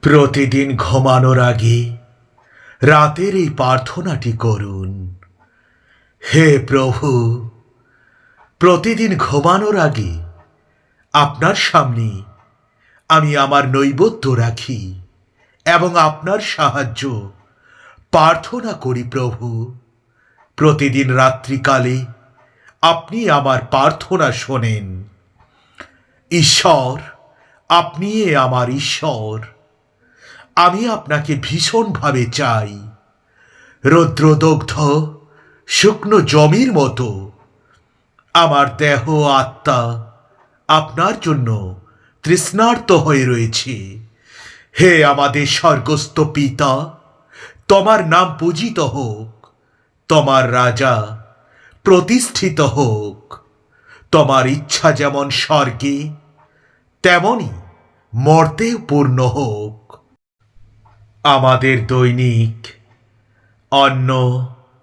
প্রতিদিন ঘুমানোর আগে রাতের এই প্রার্থনাটি করুন। হে প্রভু, প্রতিদিন ঘুমানোর আগে আপনার সামনে আমি আমার নৈবেদ্য রাখি এবং আপনার সাহায্য প্রার্থনা করি। প্রভু, প্রতিদিন রাত্রিকালে আপনি আমার প্রার্থনা শোনেন। ঈশ্বর, আপনি আমার ঈশ্বর। আমি আপনাকে ভীষণভাবে চাই। রৌদ্রদগ্ধ শুকনো জমির মতো আমার দেহ আত্মা আপনার জন্য তৃষ্ণার্ত হয়ে রয়েছে। হে আমাদের স্বর্গস্থ পিতা, তোমার নাম পূজিত হোক, তোমার রাজা প্রতিষ্ঠিত হোক। তোমার ইচ্ছা যেমন স্বর্গে তেমনি মর্তেও পূর্ণ হোক। আমাদের দৈনিক অন্ন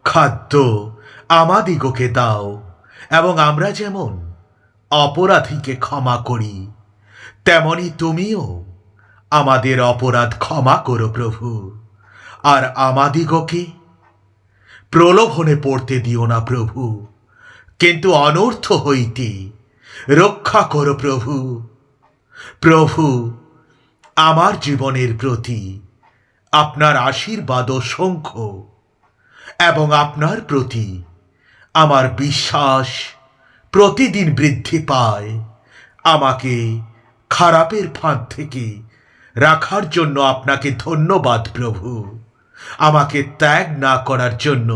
খাদ্য আমাদিগকে দাও, এবং আমরা যেমন অপরাধীকে ক্ষমা করি তেমনি তুমিও আমাদের অপরাধ ক্ষমা করো প্রভু। আর আমাদিগকে প্রলোভনে পড়তে দিও না প্রভু, কিন্তু অনর্থ হইতে রক্ষা করো প্রভু। প্রভু, আমার জীবনের প্রতি আপনার আশীর্বাদ অসংখ্য, এবং আপনার প্রতি আমার বিশ্বাস প্রতিদিন বৃদ্ধি পায়। আমাকে খারাপের ফাঁদ থেকে রাখার জন্য আপনাকে ধন্যবাদ প্রভু। আমাকে ত্যাগ না করার জন্য,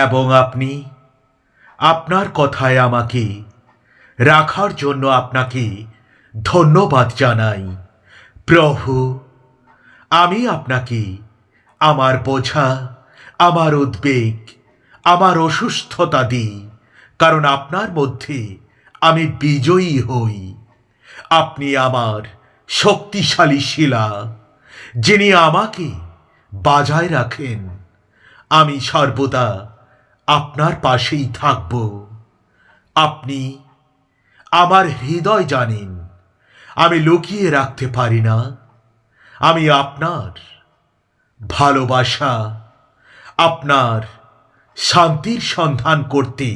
এবং আপনি আপনার কথায় আমাকে রাখার জন্য আপনাকে ধন্যবাদ জানাই। প্রভু, আমি আপনাকে আমার বোঝা, আমার উদ্বেগ, আমার অসুস্থতা দিই, কারণ আপনার মধ্যে আমি বিজয়ী হই। আপনি আমার শক্তিশালী শিলা, যিনি আমাকে বাজায় রাখেন। আমি সর্বদা আপনার পাশেই থাকব। আপনি আমার হৃদয় জানেন, আমি লুকিয়ে রাখতে পারি না। আমি আপনার ভালোবাসা, আপনার শান্তির সন্ধান করতে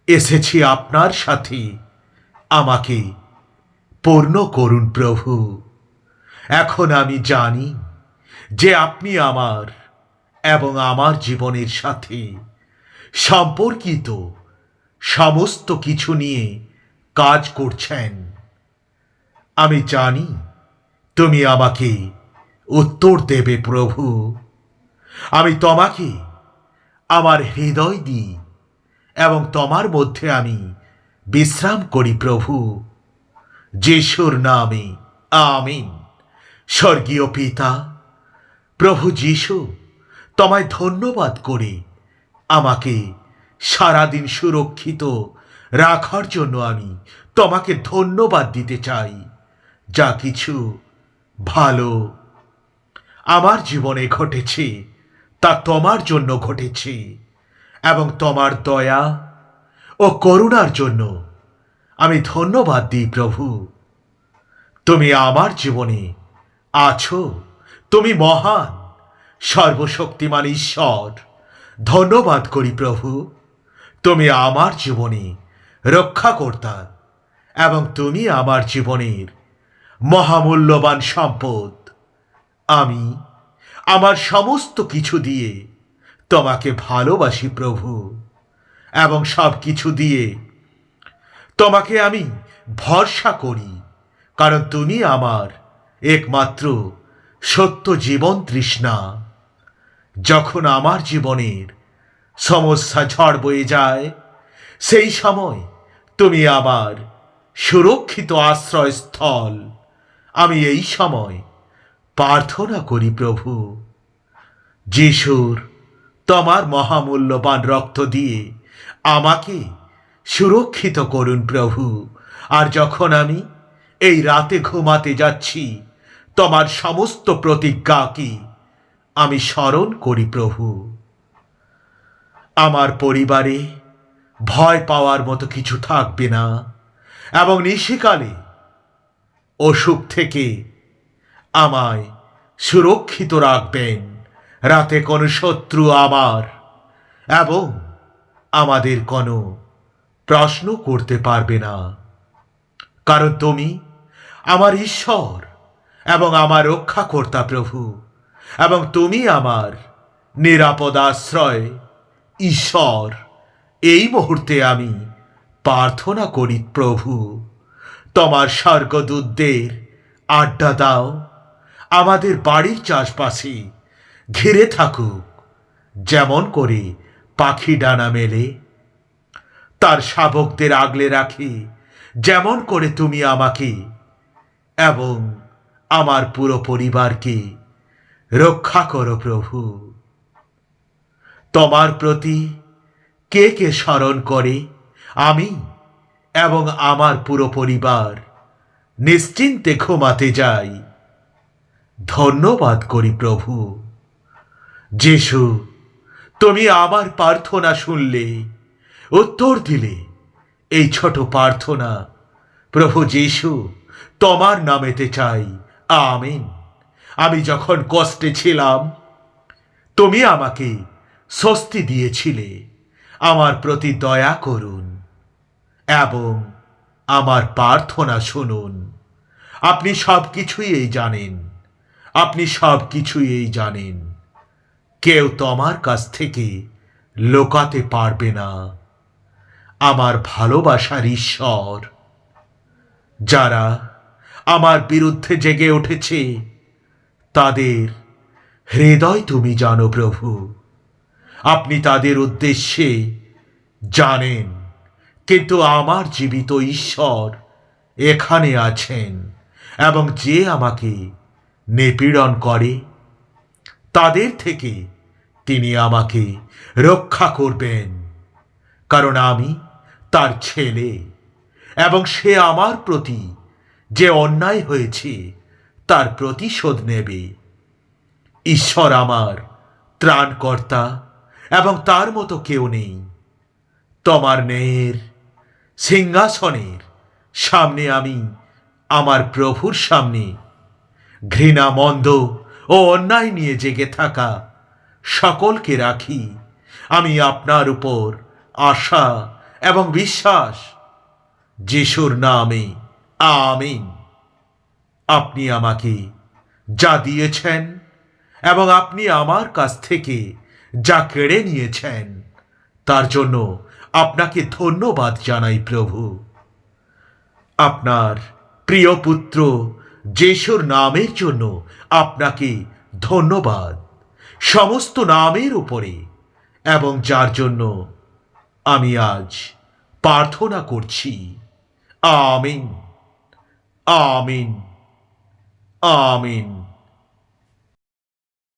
এসেছি। আপনার সাথে আমাকে পূর্ণ করুন প্রভু। এখন আমি জানি যে আপনি আমার এবং আমার জীবনের সাথে সম্পর্কিত সমস্ত কিছু নিয়ে কাজ করছেন। আমি জানি তুমি আমাকে উত্তর দেবে প্রভু। আমি তোমাকে আমার হৃদয় দিই এবং তোমার মধ্যে আমি বিশ্রাম করি প্রভু। যিশুর নামে আমিন। স্বর্গীয় পিতা, প্রভু যিশু, তোমায় ধন্যবাদ করে আমাকে সারাদিন সুরক্ষিত রাখার জন্য আমি তোমাকে ধন্যবাদ দিতে চাই। যা কিছু ভালো আমার জীবনে ঘটেছে তা তোমার জন্য ঘটেছে, এবং তোমার দয়া ও করুণার জন্য আমি ধন্যবাদ দিই প্রভু। তুমি আমার জীবনে আছো, তুমি মহান সর্বশক্তিমান ঈশ্বর। ধন্যবাদ করি প্রভু। তুমি আমার জীবনে রক্ষাকর্তা, এবং তুমি আমার জীবনের মহামূল্যবান সম্পদ। আমি আমার সমস্ত কিছু দিয়ে তোমাকে ভালোবাসি প্রভু, এবং সব কিছু দিয়ে তোমাকে আমি ভরসা করি, কারণ তুমি আমার একমাত্র সত্য জীবন তৃষ্ণা। যখন আমার জীবনের সমস্যা ঝড় বয়ে যায়, সেই সময় তুমি আমার সুরক্ষিত আশ্রয়স্থল। আমি এই সময় প্রার্থনা করি প্রভু, যিশুর তোমার মহামূল্যবান রক্ত দিয়ে আমাকে সুরক্ষিত করুন প্রভু। আর যখন আমি এই রাতে ঘুমাতে যাচ্ছি, তোমার সমস্ত প্রতিজ্ঞাকে আমি স্মরণ করি প্রভু। আমার পরিবারে ভয় পাওয়ার মতো কিছু থাকবে না, এবং নিশিকালে অসুখ থেকে আমায় সুরক্ষিত রাখবেন, রাতে কোনো শত্রু আমার এবং আমাদের কোনো প্রশ্ন করতে পারবে না। কারণ তুমি আমার ঈশ্বর এবং আমার রক্ষাকর্তা প্রভু, এবং তুমি আমার নিরাপদ আশ্রয় ঈশ্বর। এই মুহূর্তে আমি প্রার্থনা করি প্রভু, তোমার স্বর্গদূতদের আড্ডা দাও, আমাদের বাড়ির চারপাশে ঘিরে থাকুক, যেমন করে পাখি ডানা মেলে তার শাবকদের আগলে রাখে, যেমন করে তুমি আমাকে এবং আমার পুরো পরিবারকে রক্ষা করো প্রভু। তোমার প্রতি কে কে স্মরণ করে আমি এবং আমার পুরো পরিবার নিশ্চিন্তে ঘুমাতে যাই, ধন্যবাদ করি প্রভু। যিশু, তুমি আমার প্রার্থনা শুনলে, উত্তর দিলে এই ছোট প্রার্থনা। প্রভু যিশু, তোমার নামেতে চাই, আমিন। আমি যখন কষ্টে ছিলাম, তুমি আমাকে স্বস্তি দিয়েছিলে। আমার প্রতি দয়া করুন এবং আমার প্রার্থনা শুনুন। আপনি সব কিছুই এই জানেন, আপনি সব কিছুই এই জানেন। কেউ তোমার কাছ থেকে লুকাতে পারবে না। আমার ভালোবাসার ঈশ্বর, যারা আমার বিরুদ্ধে জেগে উঠেছে তাদের হৃদয় তুমি জানো প্রভু। আপনি তাদের উদ্দেশ্যে জানেন, কিন্তু আমার জীবিত ঈশ্বর এখানে আছেন এবং যে আমাকে নিপীড়ন করে তাদের থেকে তিনি আমাকে রক্ষা করবেন, কারণ আমি তার ছেলে এবং সে আমার প্রতি যে অন্যায় হয়েছে তার প্রতিশোধ নেবে। ঈশ্বর আমার ত্রাণকর্তা এবং তার মতো কেউ নেই। তোমার ন্যায়ের সিংহাসনের সামনে আমি আমার প্রভুর সামনে ঘৃণা, মন্দ ও অন্যায় নিয়ে জেগে থাকা সকলকে রাখি। আমি আপনার উপর আশা এবং বিশ্বাস, যিশুর নামে, আমিন। আপনি আমাকে যা দিয়েছেন এবং আপনি আমার কাছ থেকে যা কেড়ে নিয়েছেন তার জন্য আপনাকে ধন্যবাদ জানাই প্রভু। আপনার প্রিয় পুত্র যিশুর নামের জন্য আপনাকে ধন্যবাদ, সমস্ত নামের উপরে, এবং যার জন্য আমি আজ প্রার্থনা করছি। আমিন, আমিন, আমিন।